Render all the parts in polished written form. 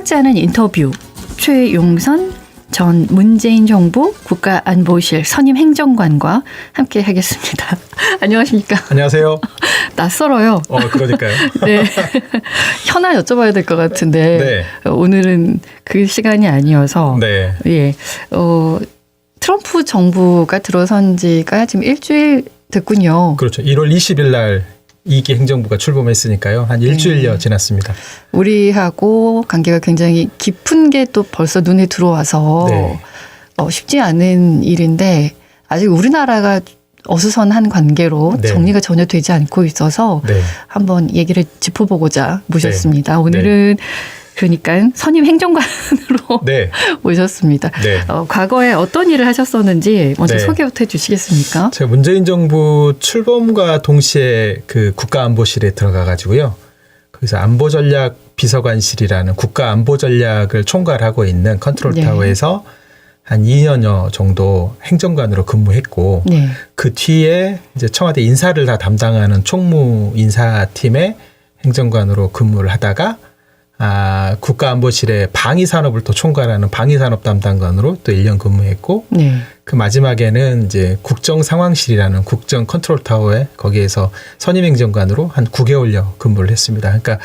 예사롭지 않은 인터뷰. 최용선 전 문재인 정부 국가안보실 선임 행정관과 함께 하겠습니다. 안녕하십니까? 안녕하세요. 낯설어요. 그러니까요. 네. 현안 여쭤봐야 될 것 같은데 오늘은 그 시간이 아니어서 예. 트럼프 정부가 들어선 지가 지금 일주일 됐군요. 그렇죠. 1월 20일 날 2기 행정부가 출범했으니까요. 한 일주일여 지났습니다. 우리하고 관계가 굉장히 깊은 게 또 벌써 눈에 들어와서 쉽지 않은 일인데 아직 우리나라가 어수선한 관계로 정리가 전혀 되지 않고 있어서 한번 얘기를 짚어보고자 모셨습니다. 오늘은 그러니까 선임 행정관으로 모셨습니다. 과거에 어떤 일을 하셨었는지 먼저 소개부터 해주시겠습니까? 제가 문재인 정부 출범과 동시에 그 국가안보실에 들어가 가지고요. 거기서 안보전략비서관실이라는 국가안보전략을 총괄하고 있는 컨트롤타워에서 한 2년여 정도 행정관으로 근무했고 그 뒤에 이제 청와대 인사를 다 담당하는 총무 인사팀의 행정관으로 근무를 하다가 국가안보실의 방위산업을 또 총괄하는 방위산업 담당관으로 또 1년 근무했고 그 마지막에는 이제 국정상황실이라는 국정 컨트롤타워에 거기에서 선임행정관으로 한 9개월여 근무를 했습니다. 그러니까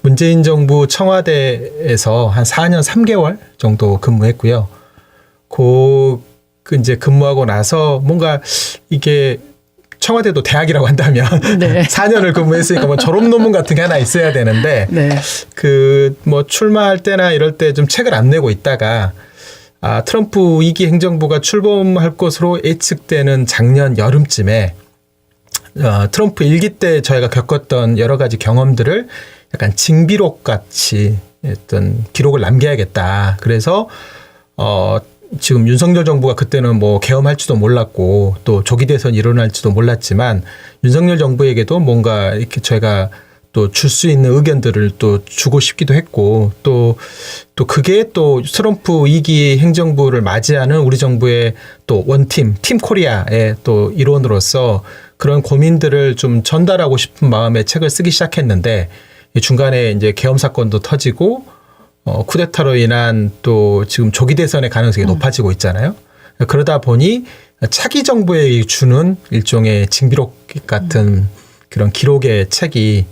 문재인 정부 청와대에서 한 4년 3개월 정도 근무했고요. 그 이제 근무하고 나서 뭔가 이게 청와대도 대학이라고 한다면 4년을 근무했으니까 뭐 졸업 논문 같은 게 하나 있어야 되는데 그 뭐 출마할 때나 이럴 때 좀 책을 안 내고 있다가 트럼프 2기 행정부가 출범할 것으로 예측되는 작년 여름쯤에 트럼프 1기 때 저희가 겪었던 여러 가지 경험들을 약간 징비록 같이 어떤 기록을 남겨야겠다. 그래서 지금 윤석열 정부가 그때는 뭐 계엄할지도 몰랐고 또 조기 대선이 일어날지도 몰랐지만 윤석열 정부에게도 뭔가 이렇게 저희가 또 줄 수 있는 의견들을 또 주고 싶기도 했고 또 그게 또 트럼프 2기 행정부를 맞이하는 우리 정부의 또 원팀 팀 코리아의 또 일원으로서 그런 고민들을 좀 전달하고 싶은 마음에 책을 쓰기 시작했는데 중간에 이제 계엄 사건도 터지고 쿠데타로 인한 또 지금 조기 대선의 가능성이 높아지고 있잖아요. 그러다 보니 차기 정부에 주는 일종의 징비록 같은 그런 기록의 책이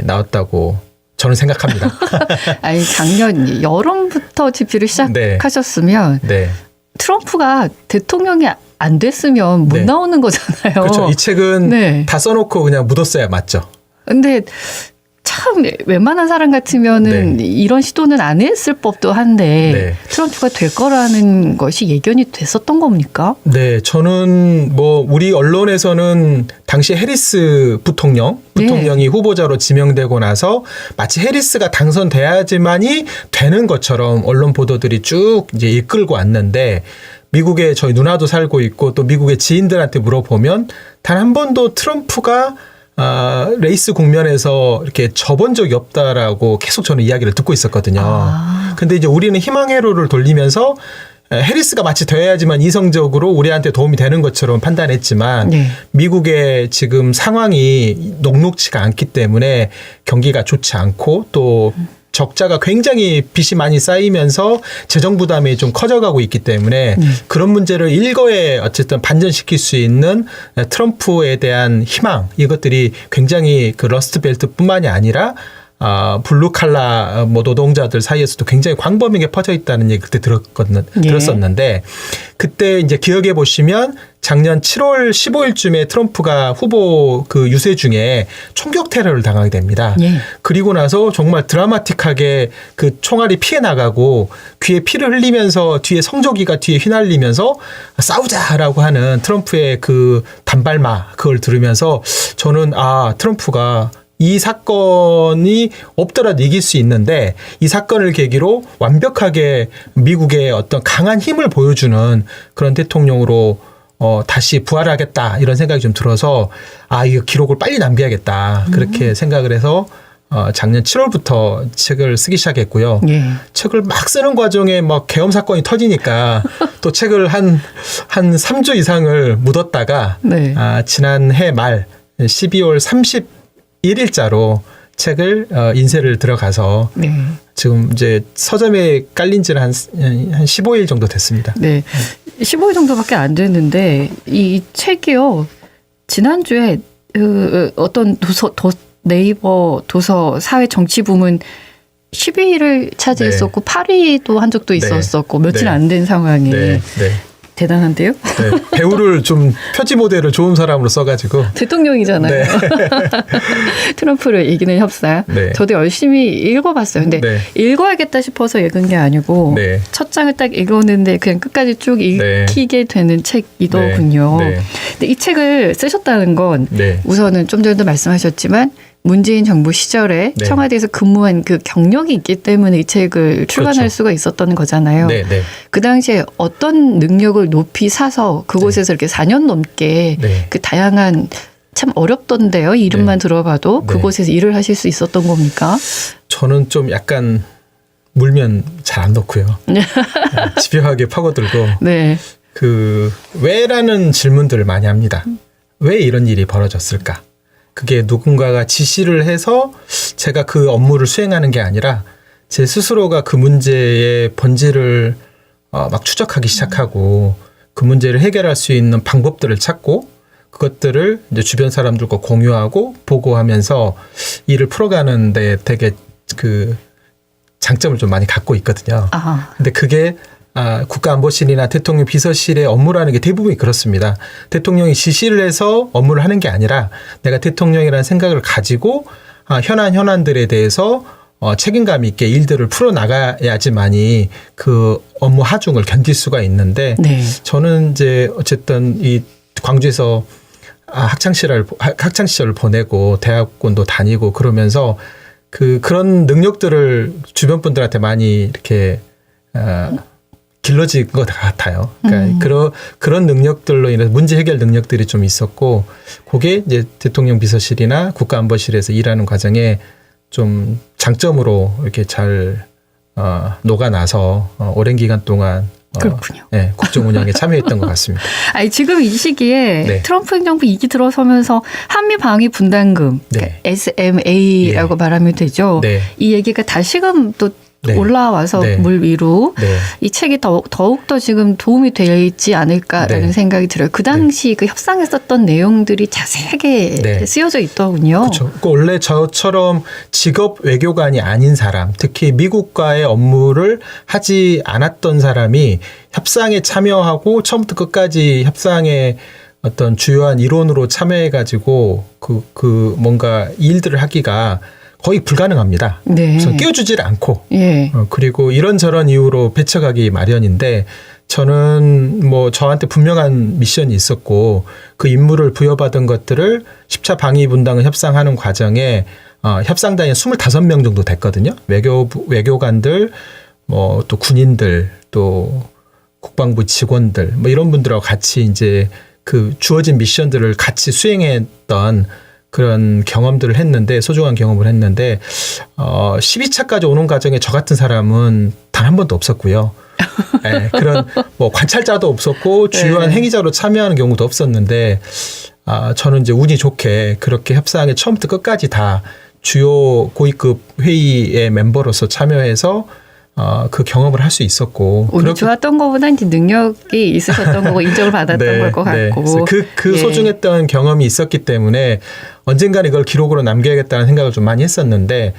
나왔다고 저는 생각합니다. 아니 작년 여름부터 집필을 시작하셨으면 트럼프가 대통령이 안 됐으면 못 나오는 거잖아요. 그렇죠. 이 책은 다 써놓고 그냥 묻었어야 맞죠. 근데 참 웬만한 사람 같으면은 이런 시도는 안 했을 법도 한데 트럼프가 될 거라는 것이 예견이 됐었던 겁니까? 네, 저는 뭐 우리 언론에서는 당시 해리스 부통령이 후보자로 지명되고 나서 마치 해리스가 당선돼야지만이 되는 것처럼 언론 보도들이 쭉 이제 이끌고 왔는데 미국에 저희 누나도 살고 있고 또 미국의 지인들한테 물어보면 단 한 번도 트럼프가 레이스 국면에서 이렇게 져본 적이 없다라고 계속 저는 이야기를 듣고 있었거든요. 근데 이제 우리는 희망 회로를 돌리면서 해리스가 마치 돼야지만 이성적으로 우리한테 도움이 되는 것처럼 판단했지만 미국의 지금 상황이 녹록치가 않기 때문에 경기가 좋지 않고 또 적자가 굉장히 빚이 많이 쌓이면서 재정 부담이 좀 커져가고 있기 때문에 그런 문제를 일거에 어쨌든 반전시킬 수 있는 트럼프에 대한 희망 이것들이 굉장히 그 러스트 벨트뿐만이 아니라 블루 칼라 뭐 노동자들 사이에서도 굉장히 광범위하게 퍼져 있다는 얘기 그때 들었었는데 그때 이제 기억해 보시면 작년 7월 15일쯤에 트럼프가 후보 그 유세 중에 총격 테러를 당하게 됩니다. 그리고 나서 정말 드라마틱하게 그 총알이 피해 나가고 귀에 피를 흘리면서 뒤에 성조기가 뒤에 휘날리면서 싸우자라고 하는 트럼프의 그 단발마 그걸 들으면서 저는 트럼프가 이 사건이 없더라도 이길 수 있는데 이 사건을 계기로 완벽하게 미국의 어떤 강한 힘을 보여주는 그런 대통령으로 다시 부활하겠다 이런 생각이 좀 들어서 이거 기록을 빨리 남겨야겠다 그렇게 생각을 해서 작년 7월부터 책을 쓰기 시작했고요. 책을 막 쓰는 과정에 막 계엄 사건이 터지니까 또 책을 한 3주 이상을 묻었다가 지난해 말 12월 31일자로 책을 인쇄를 들어가서 네. 지금 이제 서점에 깔린 지는 한 15일 정도 됐습니다. 네. 15일 정도밖에 안 됐는데 이 책이요. 지난주에 어떤 네이버 도서 사회 정치 부문 10위를 차지했었고 8위도 한 적도 있었었고 며칠 안 된 상황이 대단한데요? 네, 배우를 좀 표지 모델을 좋은 사람으로 써가지고 대통령이잖아요. 네. 트럼프를 이기는 협상. 네. 저도 열심히 읽어봤어요. 근데 읽어야겠다 싶어서 읽은 게 아니고 첫 장을 딱 읽었는데 그냥 끝까지 쭉 읽히게 되는 책이더군요. 근데 이 책을 쓰셨다는 건 우선은 좀 전에도 말씀하셨지만 문재인 정부 시절에 청와대에서 근무한 그 경력이 있기 때문에 이 책을 출간할 수가 있었던 거잖아요. 그 당시에 어떤 능력을 높이 사서 그곳에서 이렇게 4년 넘게 그 다양한 참 어렵던데요. 이름만 들어봐도 그곳에서 일을 하실 수 있었던 겁니까? 저는 좀 약간 물면 잘 안 넣고요. 집요하게 파고들고 그 왜라는 질문들을 많이 합니다. 왜 이런 일이 벌어졌을까? 그게 누군가가 지시를 해서 제가 그 업무를 수행하는 게 아니라 제 스스로가 그 문제의 본질을 막 추적하기 시작하고 그 문제를 해결할 수 있는 방법들을 찾고 그것들을 이제 주변 사람들과 공유하고 보고하면서 일을 풀어가는데 되게 그 장점을 좀 많이 갖고 있거든요. 근데 그게 국가안보실이나 대통령 비서실의 업무라는 게 대부분이 그렇습니다. 대통령이 지시를 해서 업무를 하는 게 아니라 내가 대통령이라는 생각을 가지고 현안들에 대해서 책임감 있게 일들을 풀어나가야지만이 그 업무 하중을 견딜 수가 있는데 저는 이제 어쨌든 이 광주에서 학창 시절을 보내고 대학원도 다니고 그러면서 그런 능력들을 주변 분들한테 많이 이렇게 길러진 것 같아요. 그러니까 그런 능력들로 인해서 문제 해결 능력들이 좀 있었고, 그게 이제 대통령 비서실이나 국가안보실에서 일하는 과정에 좀 장점으로 이렇게 잘 녹아나서 오랜 기간 동안 그렇군요. 국정 운영에 참여했던 것 같습니다. 아니, 지금 이 시기에 트럼프 행정부 2기 들어서면서 한미 방위 분담금, 그러니까 SMA라고 말하면 되죠. 이 얘기가 다시금 또 올라와서 물 위로 이 책이 더욱더 지금 도움이 되지 않을까라는 생각이 들어요. 그 당시 그 협상했었던 내용들이 자세하게 쓰여져 있더군요. 그렇죠. 원래 저처럼 직업 외교관이 아닌 사람, 특히 미국과의 업무를 하지 않았던 사람이 협상에 참여하고 처음부터 끝까지 협상에 어떤 주요한 일원으로 참여해가지고 그 뭔가 일들을 하기가 거의 불가능합니다. 그래서 끼워주질 않고 그리고 이런저런 이유로 배척하기 마련인데 저는 뭐 저한테 분명한 미션이 있었고 그 임무를 부여받은 것들을 10차 방위 분담을 협상하는 과정에 협상단이 25명 정도 됐거든요. 외교관들, 뭐 또 군인들, 또 국방부 직원들, 뭐 이런 분들하고 같이 이제 그 주어진 미션들을 같이 수행했던 그런 경험들을 했는데, 소중한 경험을 했는데 12차까지 오는 과정에 저 같은 사람은 단 한 번도 없었고요. 그런 뭐 관찰자도 없었고 주요한 행위자로 참여하는 경우도 없었는데 저는 이제 운이 좋게 그렇게 협상에 처음부터 끝까지 다 주요 고위급 회의의 멤버로서 참여해서 그 경험을 할 수 있었고. 운이 좋았던 것보다 이제 능력이 있으셨던 거고 인정을 받았던 걸 것 같고. 그 소중했던 경험이 있었기 때문에 언젠가는 이걸 기록으로 남겨야겠다는 생각을 좀 많이 했었는데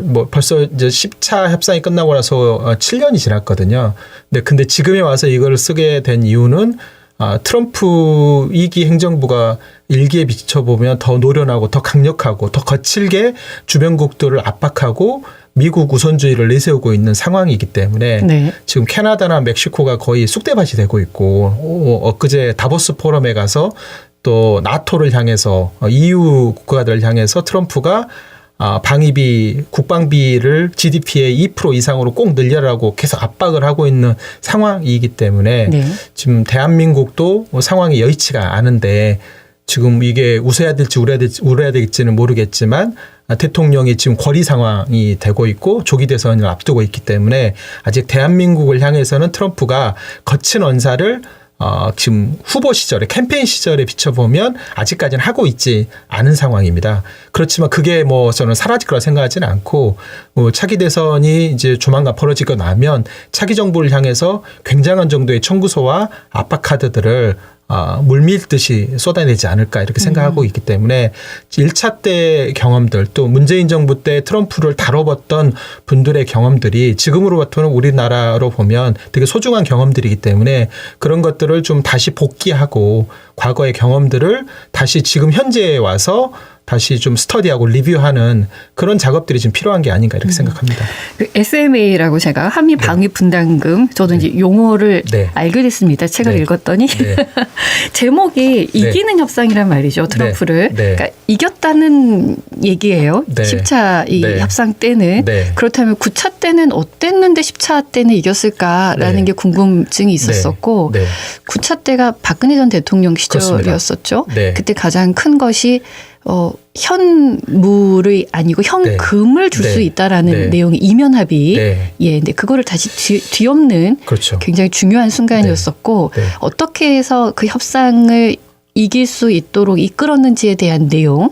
뭐 벌써 이제 10차 협상이 끝나고 나서 7년이 지났거든요. 근데 지금에 와서 이걸 쓰게 된 이유는 트럼프 2기 행정부가 1기에 비춰보면 더 노련하고 더 강력하고 더 거칠게 주변국들을 압박하고 미국 우선주의를 내세우고 있는 상황이기 때문에 지금 캐나다나 멕시코가 거의 쑥대밭이 되고 있고 엊그제 다보스 포럼에 가서 또 나토를 향해서 EU 국가들을 향해서 트럼프가 방위비, 국방비를 GDP의 2% 이상으로 꼭 늘려라고 계속 압박을 하고 있는 상황이기 때문에 지금 대한민국도 상황이 여의치가 않은데 지금 이게 웃어야 될지 울어야 될지는 모르겠지만 대통령이 지금 거리 상황이 되고 있고 조기 대선을 앞두고 있기 때문에 아직 대한민국을 향해서는 트럼프가 거친 언사를 지금 후보 시절에 캠페인 시절에 비춰보면 아직까지는 하고 있지 않은 상황입니다. 그렇지만 그게 뭐 저는 사라질 거라 생각하지는 않고 차기 대선이 이제 조만간 벌어지고 나면 차기 정부를 향해서 굉장한 정도의 청구서와 압박 카드들을 물밀듯이 쏟아내지 않을까 이렇게 생각하고 있기 때문에 1차 때 경험들 또 문재인 정부 때 트럼프를 다뤄봤던 분들의 경험들이 지금으로부터는 우리나라로 보면 되게 소중한 경험들이기 때문에 그런 것들을 좀 다시 복귀하고 과거의 경험들을 다시 지금 현재에 와서 다시 좀 스터디하고 리뷰하는 그런 작업들이 지금 필요한 게 아닌가 이렇게 생각합니다. 그 SMA라고 제가 한미 방위 분담금 저도 이제 용어를 알게 됐습니다. 책을 읽었더니 제목이 이기는 협상이란 말이죠. 트럼프를. 그러니까 이겼다는 얘기예요. 10차 이 협상 때는. 그렇다면 9차 때는 어땠는데 10차 때는 이겼을까라는 게 궁금증이 있었었고 9차 때가 박근혜 전 대통령 시절이었었죠. 그때 가장 큰 것이 현물이 아니고 현금을 줄 수 있다라는 내용의 이면 합의. 근데 그거를 다시 뒤엎는 굉장히 중요한 순간이었었고 어떻게 해서 그 협상을 이길 수 있도록 이끌었는지에 대한 내용.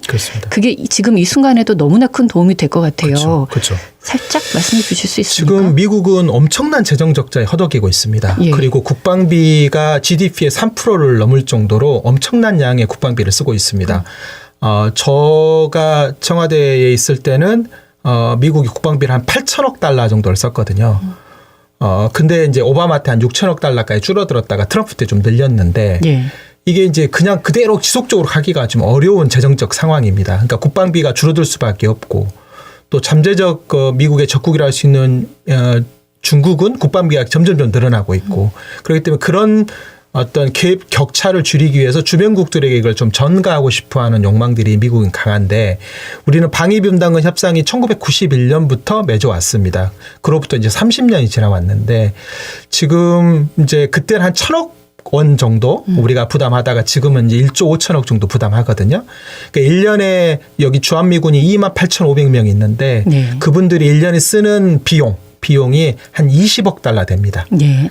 그게 지금 이 순간에도 너무나 큰 도움이 될 것 같아요. 살짝 말씀해 주실 수 있습니까? 지금 미국은 엄청난 재정 적자에 허덕이고 있습니다. 그리고 국방비가 GDP의 3%를 넘을 정도로 엄청난 양의 국방비를 쓰고 있습니다. 저가 청와대에 있을 때는 미국이 국방비를 한 8천억 달러 정도를 썼거든요. 근데 이제 오바마 때 한 6천억 달러까지 줄어들었다가 트럼프 때 좀 늘렸는데 이게 이제 그냥 그대로 지속적으로 가기가 좀 어려운 재정적 상황입니다. 그러니까 국방비가 줄어들 수밖에 없고 또 잠재적 미국의 적국이라 할 수 있는 중국은 국방비가 점점 늘어나고 있고 그렇기 때문에 그런 어떤 격차를 줄이기 위해서 주변국들에게 이걸 좀 전가하고 싶어하는 욕망들이 미국은 강한데 우리는 방위분담금 협상이 1991년부터 맺어왔습니다. 그로부터 이제 30년이 지나왔는데 지금 이제 그때는 한 1,000억 원 정도 우리가 부담하다가 지금은 이제 1조 5천억 정도 부담하거든요. 그러니까 1년에 여기 주한미군이 28,500명이 있는데 그분들이 1년에 쓰는 비용이 한 20억 달러 됩니다.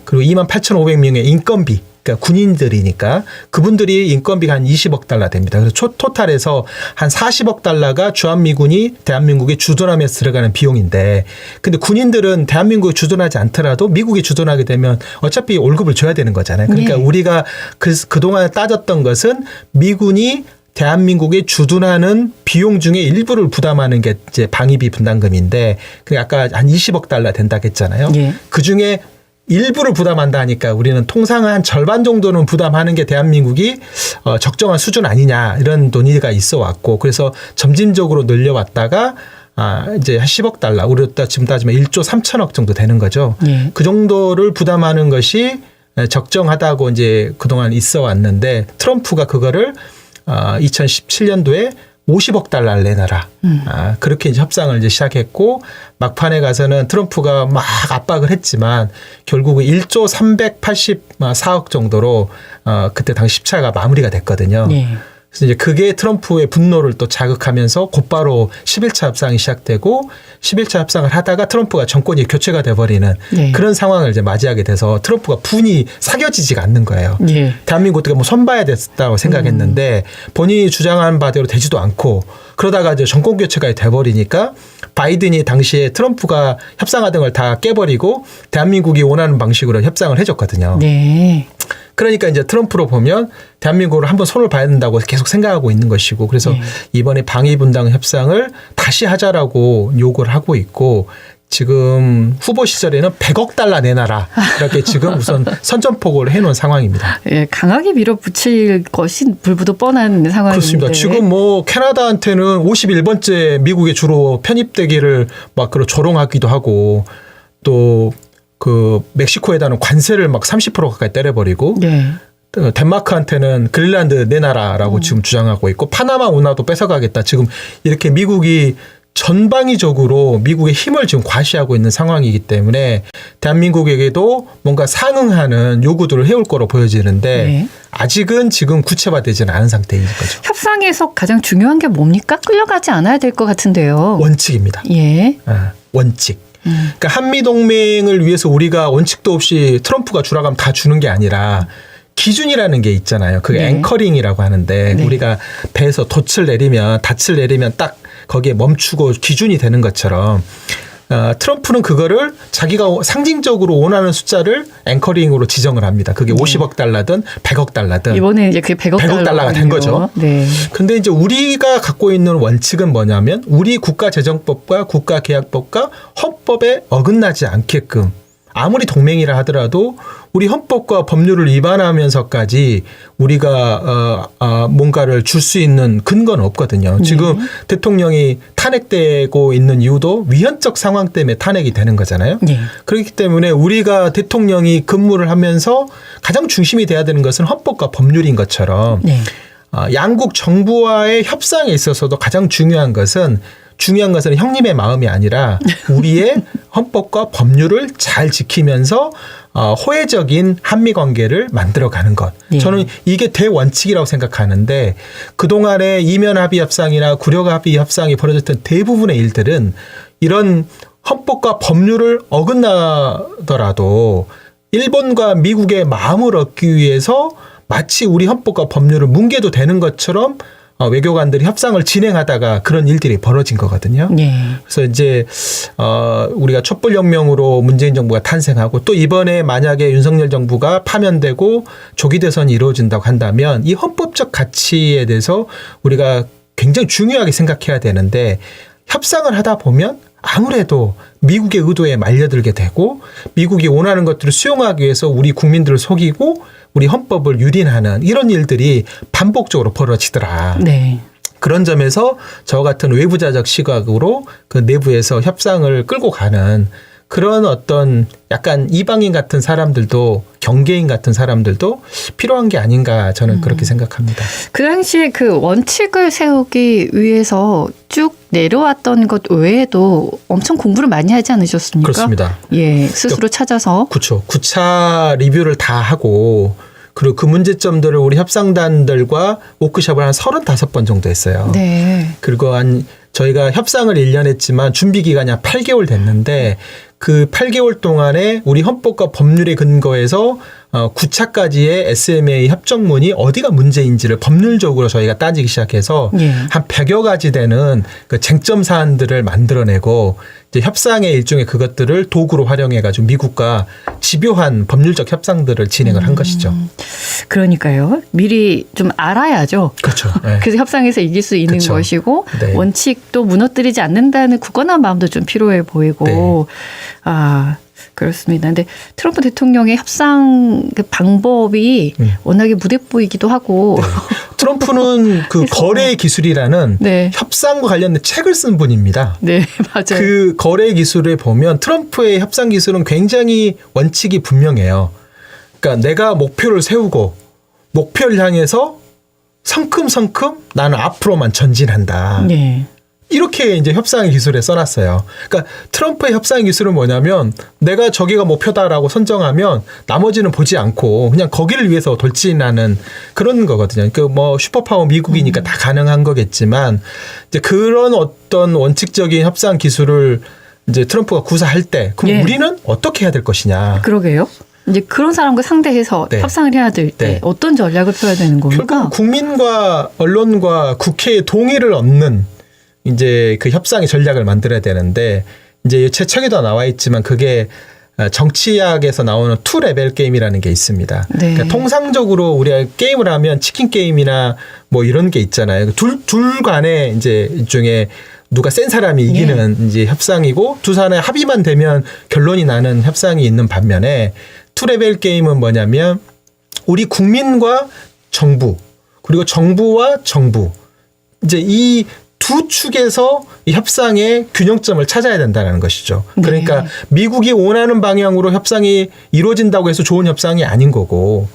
그리고 28,500명의 인건비 그러니까 군인들이니까 그분들이 인건비가 한 20억 달러 됩니다. 그래서 토탈에서 한 40억 달러가 주한미군이 대한민국에 주둔하면서 들어가는 비용인데 근데 군인들은 대한민국에 주둔하지 않더라도 미국에 주둔하게 되면 어차피 월급을 줘야 되는 거잖아요. 그러니까 우리가 그동안 따졌던 것은 미군이 대한민국에 주둔하는 비용 중에 일부를 부담하는 게 이제 방위비 분담금인데 아까 한 20억 달러 된다고 했잖아요. 그중에 일부를 부담한다니까 우리는 통상 한 절반 정도는 부담하는 게 대한민국이 적정한 수준 아니냐 이런 논의가 있어 왔고 그래서 점진적으로 늘려왔다가 이제 한 10억 달러 우리 지금 따지면 1조 3천억 정도 되는 거죠. 그 정도를 부담하는 것이 적정하다고 이제 그동안 있어 왔는데 트럼프가 그거를 2017년도에 50억 달러를 내놔라. 그렇게 이제 협상을 이제 시작했고 막판에 가서는 트럼프가 막 압박을 했지만 결국은 1조 384억 정도로 그때 당시 10차가 마무리가 됐거든요. 그래서 이제 그게 트럼프의 분노를 또 자극하면서 곧바로 11차 협상이 시작되고 11차 협상을 하다가 트럼프가 정권이 교체가 돼버리는 그런 상황을 이제 맞이하게 돼서 트럼프가 분이 사겨지지가 않는 거예요. 대한민국도 뭐 손봐야 됐다고 생각했는데 본인이 주장한 바대로 되지도 않고 그러다가 이제 정권 교체가 돼버리니까 바이든이 당시에 트럼프가 협상하던 걸 다 깨버리고 대한민국이 원하는 방식으로 협상을 해줬거든요. 그러니까 이제 트럼프로 보면 대한민국을 한번 손을 봐야 된다고 계속 생각하고 있는 것이고 그래서 이번에 방위분담금 협상을 다시 하자라고 요구를 하고 있고 지금 후보 시절에는 100억 달러 내놔라 이렇게 지금 우선 선전포고를 해놓은 상황입니다. 강하게 밀어붙일 것이 불보듯 뻔한 상황인데. 그렇습니다. 지금 뭐 캐나다한테는 51번째 미국에 주로 편입되기를 막 조롱하기도 하고 또 그 멕시코에다는 관세를 막 30% 가까이 때려버리고 덴마크한테는 그린란드 내놔라라고 지금 주장하고 있고 파나마 운하도 뺏어가겠다. 지금 이렇게 미국이 전방위적으로 미국의 힘을 지금 과시하고 있는 상황이기 때문에 대한민국에게도 뭔가 상응하는 요구들을 해올 거로 보여지는데 아직은 지금 구체화되지는 않은 상태인 거죠. 협상에서 가장 중요한 게 뭡니까? 끌려가지 않아야 될 것 같은데요. 원칙입니다. 원칙. 그러니까 한미 동맹을 위해서 우리가 원칙도 없이 트럼프가 주라고 하면 다 주는 게 아니라 기준이라는 게 있잖아요. 그게 네. 앵커링이라고 하는데 네. 우리가 배에서 돛을 내리면 딱 거기에 멈추고 기준이 되는 것처럼 트럼프는 그거를 자기가 상징적으로 원하는 숫자를 앵커링으로 지정을 합니다. 그게 50억 달러든 100억 달러든. 이번에 이제 그게 100억 달러가 된 거죠. 네. 근데 이제 우리가 갖고 있는 원칙은 뭐냐면 우리 국가재정법과 국가계약법과 헌법에 어긋나지 않게끔 아무리 동맹이라 하더라도 우리 헌법과 법률을 위반하면서까지 우리가 뭔가를 줄 수 있는 근거는 없거든요. 네. 지금 대통령이 탄핵되고 있는 이유도 위헌적 상황 때문에 탄핵이 되는 거잖아요. 네. 그렇기 때문에 우리가 대통령이 근무를 하면서 가장 중심이 돼야 되는 것은 헌법과 법률인 것처럼 네. 양국 정부와의 협상에 있어서도 가장 중요한 것은 형님의 마음이 아니라 우리의 헌법과 법률을 잘 지키면서 호혜적인 한미 관계를 만들어가는 것. 네. 저는 이게 대원칙이라고 생각하는데 그동안의 이면 합의 협상이나 구력 합의 협상이 벌어졌던 대부분의 일들은 이런 헌법과 법률을 어긋나더라도 일본과 미국의 마음을 얻기 위해서 마치 우리 헌법과 법률을 뭉개도 되는 것처럼 외교관들이 협상을 진행하다가 그런 일들이 벌어진 거거든요. 네. 그래서 이제 우리가 촛불혁명으로 문재인 정부가 탄생하고 또 이번에 만약에 윤석열 정부가 파면되고 조기 대선이 이루어진다고 한다면 이 헌법적 가치에 대해서 우리가 굉장히 중요하게 생각해야 되는데 협상을 하다 보면 아무래도 미국의 의도에 말려들게 되고 미국이 원하는 것들을 수용하기 위해서 우리 국민들을 속이고 우리 헌법을 유린하는 이런 일들이 반복적으로 벌어지더라. 네. 그런 점에서 저 같은 외부자적 시각으로 그 내부에서 협상을 끌고 가는 그런 어떤 약간 이방인 같은 사람들도 경계인 같은 사람들도 필요한 게 아닌가 저는 그렇게 생각합니다. 그 당시에 그 원칙을 세우기 위해서 쭉 내려왔던 것 외에도 엄청 공부를 많이 하지 않으셨습니까? 그렇습니다. 예, 스스로 찾아서. 그렇죠. 9차 리뷰를 다 하고 그리고 그 문제점들을 우리 협상단들과 워크숍을 한 35번 정도 했어요. 네. 그리고 저희가 협상을 1년 했지만 준비 기간이 한 8개월 됐는데 그 8개월 동안에 우리 헌법과 법률에 근거해서 9차까지의 SMA 협정문이 어디가 문제인지를 법률적으로 저희가 따지기 시작해서 예. 한 100여 가지 되는 그 쟁점 사안들을 만들어내고 이제 협상의 일종의 그것들을 도구로 활용해가지고 미국과 집요한 법률적 협상들을 진행을 한 것이죠. 그러니까요. 미리 좀 알아야죠. 그렇죠. 네. 그래서 협상에서 이길 수 있는 그쵸. 것이고 네. 원칙도 무너뜨리지 않는다는 굳건한 마음도 좀 필요해 보이고 네. 그렇습니다. 근데 트럼프 대통령의 협상 그 방법이 워낙에 무대뽀이기도 하고 네. 트럼프는 그 거래 기술이라는 네. 협상과 관련된 책을 쓴 분입니다. 네, 맞아요. 그 거래 기술을 보면 트럼프의 협상 기술은 굉장히 원칙이 분명해요. 그러니까 내가 목표를 세우고 목표를 향해서 성큼성큼 나는 앞으로만 전진한다. 네. 이렇게 이제 협상의 기술에 써놨어요. 그러니까 트럼프의 협상 기술은 뭐냐면 내가 저기가 목표다라고 선정하면 나머지는 보지 않고 그냥 거기를 위해서 돌진하는 그런 거거든요. 그 뭐 슈퍼파워 미국이니까 다 가능한 거겠지만 이제 그런 어떤 원칙적인 협상 기술을 이제 트럼프가 구사할 때 그럼 예. 우리는 어떻게 해야 될 것이냐. 그러게요. 이제 그런 사람과 상대해서 네. 협상을 해야 될 때 네. 어떤 전략을 펴야 되는 겁니까? 결국 국민과 언론과 국회의 동의를 얻는 이제 그 협상의 전략을 만들어야 되는데 이제 제 책에도 나와 있지만 그게 정치학에서 나오는 투 레벨 게임이라는 게 있습니다. 네. 그러니까 통상적으로 우리가 게임을 하면 치킨 게임이나 뭐 이런 게 있잖아요. 둘 간에 이제 일종의 누가 센 사람이 이기는 이제 협상이고 두 사람의 합의만 되면 결론이 나는 협상이 있는 반면에 투 레벨 게임은 뭐냐면 우리 국민과 정부 그리고 정부와 정부 이제 이 두 축에서 이 협상의 균형점을 찾아야 된다는 것이죠. 그러니까 네. 미국이 원하는 방향으로 협상이 이루어진다고 해서 좋은 협상이 아닌 거고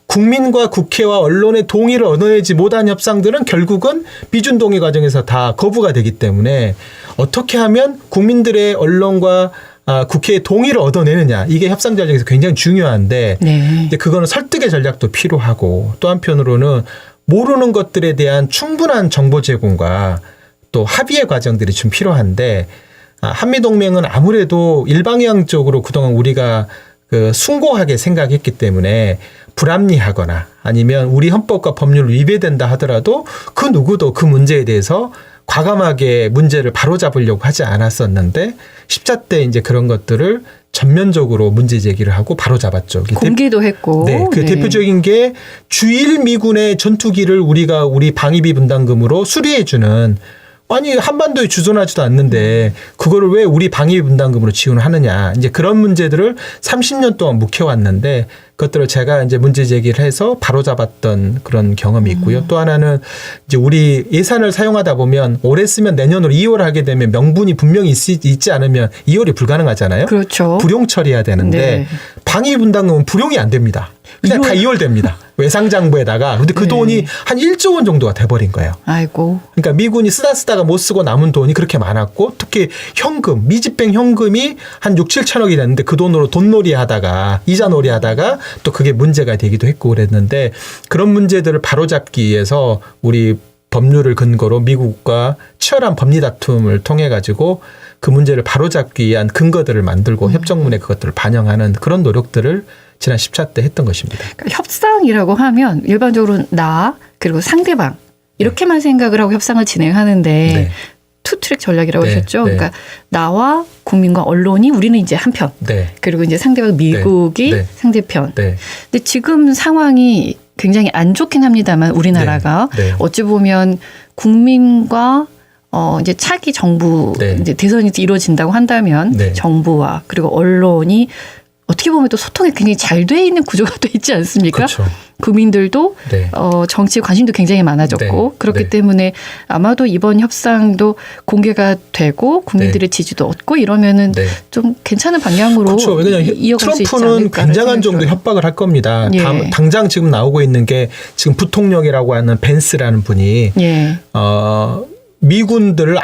국민과 국회와 언론의 동의를 얻어내지 못한 협상들은 결국은 비준 동의 과정에서 다 거부가 되기 때문에 어떻게 하면 국민들의 언론과 국회의 동의를 얻어내느냐 이게 협상 전략에서 굉장히 중요한데 네. 이제 그거는 설득의 전략도 필요하고 또 한편으로는 모르는 것들에 대한 충분한 정보 제공과 또 합의의 과정들이 좀 필요한데 한미동맹은 아무래도 일방향적으로 그동안 우리가 그 숭고하게 생각했기 때문에 불합리하거나 아니면 우리 헌법과 법률을 위배된다 하더라도 그 누구도 그 문제에 대해서 과감하게 문제를 바로잡으려고 하지 않았었는데 10차 때 이제 그런 것들을 전면적으로 문제 제기를 하고 바로잡았죠. 공개도 했고. 네, 그 대표적인 게 주일 미군의 전투기를 우리가 우리 방위비 분담금으로 수리해주는, 아니 한반도에 주둔하지도 않는데 그거를 왜 우리 방위비 분담금으로 지원하느냐, 이제 그런 문제들을 30년 동안 묵혀왔는데 그것들을 제가 이제 문제 제기를 해서 바로잡았던 그런 경험이 있고요. 또 하나는 이제 우리 예산을 사용하다 보면 올해 쓰면 내년으로 2월 하게 되면 명분이 분명히 있지 않으면 2월이 불가능하잖아요. 그렇죠. 불용 처리해야 되는데 네. 방위비 분담금은 불용이 안 됩니다. 그냥 다 2월 됩니다. 외상장부에다가. 근데 그 네. 돈이 한 1조 원 정도가 돼버린 거예요. 아이고. 그러니까 미군이 쓰다가 못 쓰고 남은 돈이 그렇게 많았고, 특히 현금, 미집행 현금이 한 6, 7천억이 됐는데 그 돈으로 돈놀이 하다가, 이자놀이 하다가 또 그게 문제가 되기도 했고 그랬는데, 그런 문제들을 바로잡기 위해서 우리 법률을 근거로 미국과 치열한 법리 다툼을 통해 가지고 그 문제를 바로잡기 위한 근거들을 만들고 협정문에 그것들을 반영하는 그런 노력들을 지난 10차 때 했던 것입니다. 그러니까 협상이라고 하면 일반적으로 나 그리고 상대방 이렇게만 생각을 하고 협상을 진행하는데 네. 투트랙 전략이라고 네. 하셨죠. 네. 그러니까 나와 국민과 언론이 우리는 이제 한편, 네. 그리고 이제 상대방 미국이 네. 상대편. 네. 근데 지금 상황이 굉장히 안 좋긴 합니다만 우리나라가 네. 네. 어찌 보면 국민과 이제 차기 정부 네. 이제 대선이 이루어진다고 한다면 네. 정부와 그리고 언론이 어떻게 보면 또 소통이 굉장히 잘 돼 있는 구조가 돼 있지 않습니까? 그렇죠. 국민들도 네. 정치에 관심도 굉장히 많아졌고 네. 그렇기 네. 때문에 아마도 이번 협상도 공개가 되고 국민들의 지지도 얻고 이러면은 네. 좀 괜찮은 방향으로 그렇죠. 왜냐하면 이어갈 수 있지 트럼프는 않을까. 굉장한 정도 협박을 할 겁니다. 예. 당장 지금 나오고 있는 게 지금 부통령이라고 하는 벤스라는 분이 예. 미군들을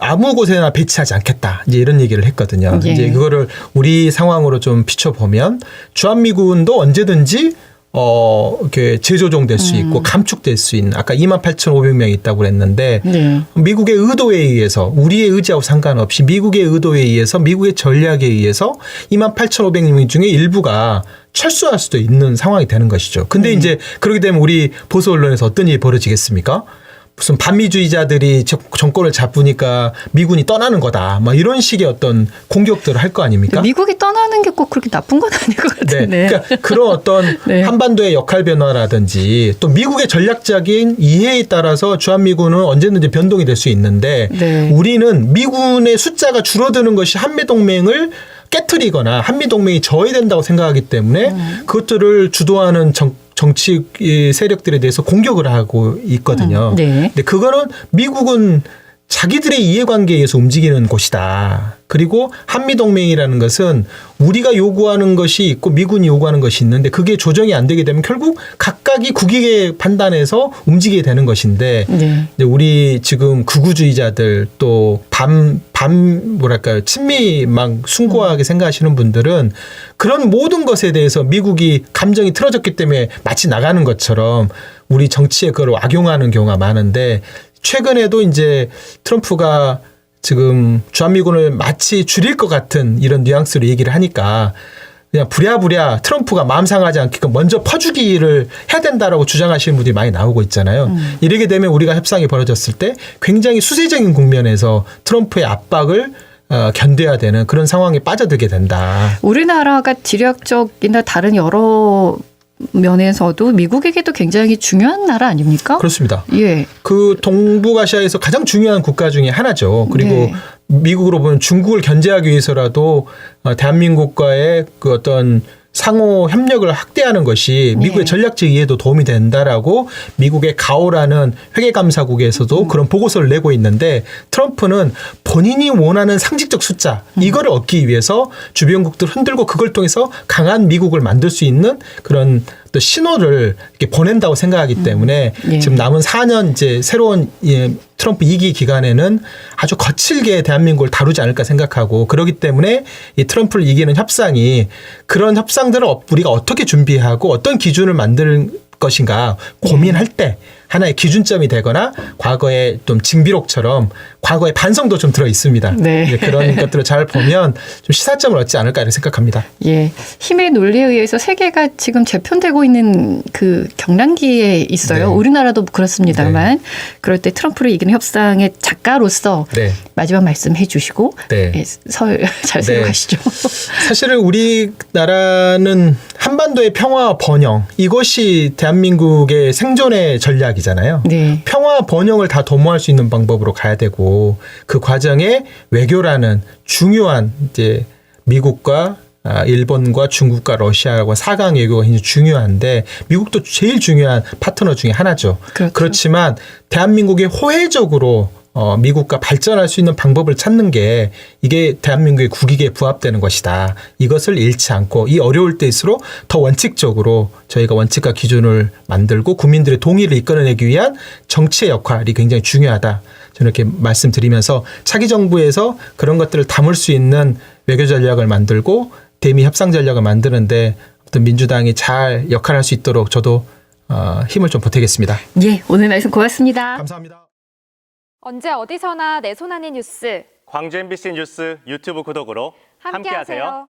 아무 곳에나 배치하지 않겠다. 이제 이런 얘기를 했거든요. 예. 이제 그거를 우리 상황으로 좀 비춰보면 주한미군도 언제든지 이렇게 재조정될 수 있고 감축될 수 있는, 아까 28,500명이 있다고 그랬는데 네. 미국의 의도에 의해서, 우리의 의지하고 상관없이 미국의 의도에 의해서, 미국의 전략에 의해서 28,500명 중에 일부가 철수할 수도 있는 상황이 되는 것이죠. 근데 이제 그렇게 되면 우리 보수 언론에서 어떤 일이 벌어지겠습니까? 무슨 반미주의자들이 정권을 잡으니까 미군이 떠나는 거다, 막 이런 식의 어떤 공격들을 할 거 아닙니까? 미국이 떠나는 게 꼭 그렇게 나쁜 건 아닐 것 같은데. 네. 그러니까 그런 어떤 네. 한반도의 역할 변화라든지 또 미국의 전략적인 이해에 따라서 주한미군은 언제든지 변동이 될 수 있는데 네. 우리는 미군의 숫자가 줄어드는 것이 한미동맹을 깨트리거나 한미동맹이 저해된다고 생각하기 때문에 그것들을 주도하는 정치 세력들에 대해서 공격을 하고 있거든요. 네. 근데 그거는 미국은 자기들의 이해관계에 의해서 움직이는 곳이다. 그리고 한미동맹이라는 것은 우리가 요구하는 것이 있고 미군이 요구하는 것이 있는데 그게 조정이 안 되게 되면 결국 각각이 국익에 판단해서 움직이게 되는 것인데 네. 이제 우리 지금 극우주의자들 또 뭐랄까요, 친미 막 숭고하게 생각하시는 분들은 그런 모든 것에 대해서 미국이 감정이 틀어졌기 때문에 마치 나가는 것처럼 우리 정치에 그걸 악용하는 경우가 많은데, 최근에도 이제 트럼프가 지금 주한미군을 마치 줄일 것 같은 이런 뉘앙스로 얘기를 하니까 그냥 부랴부랴 트럼프가 마음 상하지 않게끔 먼저 퍼주기를 해야 된다라고 주장하시는 분들이 많이 나오고 있잖아요. 이렇게 되면 우리가 협상이 벌어졌을 때 굉장히 수세적인 국면에서 트럼프의 압박을 견뎌야 되는 그런 상황에 빠져들게 된다. 우리나라가 지략적이나 다른 여러 면에서도 미국에게도 굉장히 중요한 나라 아닙니까? 그렇습니다. 예. 그 동북아시아에서 가장 중요한 국가 중에 하나죠. 그리고 네. 미국으로 보면 중국을 견제하기 위해서라도 대한민국과의 그 어떤 상호 협력을 확대하는 것이 미국의 네. 전략적 이해도 도움이 된다라고 미국의 가오라는 회계감사국에서도 그런 보고서를 내고 있는데, 트럼프는 본인이 원하는 상식적 숫자 이거를 얻기 위해서 주변국들을 흔들고 그걸 통해서 강한 미국을 만들 수 있는 그런 또 신호를 이렇게 보낸다고 생각하기 때문에 예. 지금 남은 4년 이제 새로운 트럼프 2기 기간에는 아주 거칠게 대한민국을 다루지 않을까 생각하고, 그렇기 때문에 이 트럼프를 이기는 협상이, 그런 협상들을 우리가 어떻게 준비하고 어떤 기준을 만들 것인가 고민할 때 하나의 기준점이 되거나 과거의 좀 징비록처럼 과거의 반성도 좀 들어 있습니다. 네. 그런 것들을 잘 보면 좀 시사점을 얻지 않을까 이렇게 생각합니다. 예, 힘의 논리에 의해서 세계가 지금 재편되고 있는 그 경랑기에 있어요. 네. 우리나라도 그렇습니다만 그럴 때 트럼프를 이기는 협상의 작가로서 네. 마지막 말씀해 주시고 네. 예, 잘 세워가시죠. 사실은 우리나라는 한반도의 평화 번영 이것이 대한민국의 생존의 전략이잖아요. 네. 평화 번영을 다 도모할 수 있는 방법으로 가야 되고 그 과정에 외교라는 중요한 이제 미국과 일본과 중국과 러시아와 4강 외교가 굉장히 중요한데 미국도 제일 중요한 파트너 중에 하나죠. 그렇죠. 그렇지만 대한민국이 호혜적으로 미국과 발전할 수 있는 방법을 찾는 게 이게 대한민국의 국익에 부합되는 것이다. 이것을 잃지 않고 이 어려울 때일수록 더 원칙적으로 저희가 원칙과 기준을 만들고 국민들의 동의를 이끌어내기 위한 정치의 역할이 굉장히 중요하다. 저는 이렇게 말씀드리면서 차기 정부에서 그런 것들을 담을 수 있는 외교 전략을 만들고 대미 협상 전략을 만드는데 어떤 민주당이 잘 역할할 수 있도록 저도 힘을 좀 보태겠습니다. 예, 오늘 말씀 고맙습니다. 감사합니다. 언제 어디서나 내 손 안의 뉴스 광주 MBC 뉴스 유튜브 구독으로 함께하세요.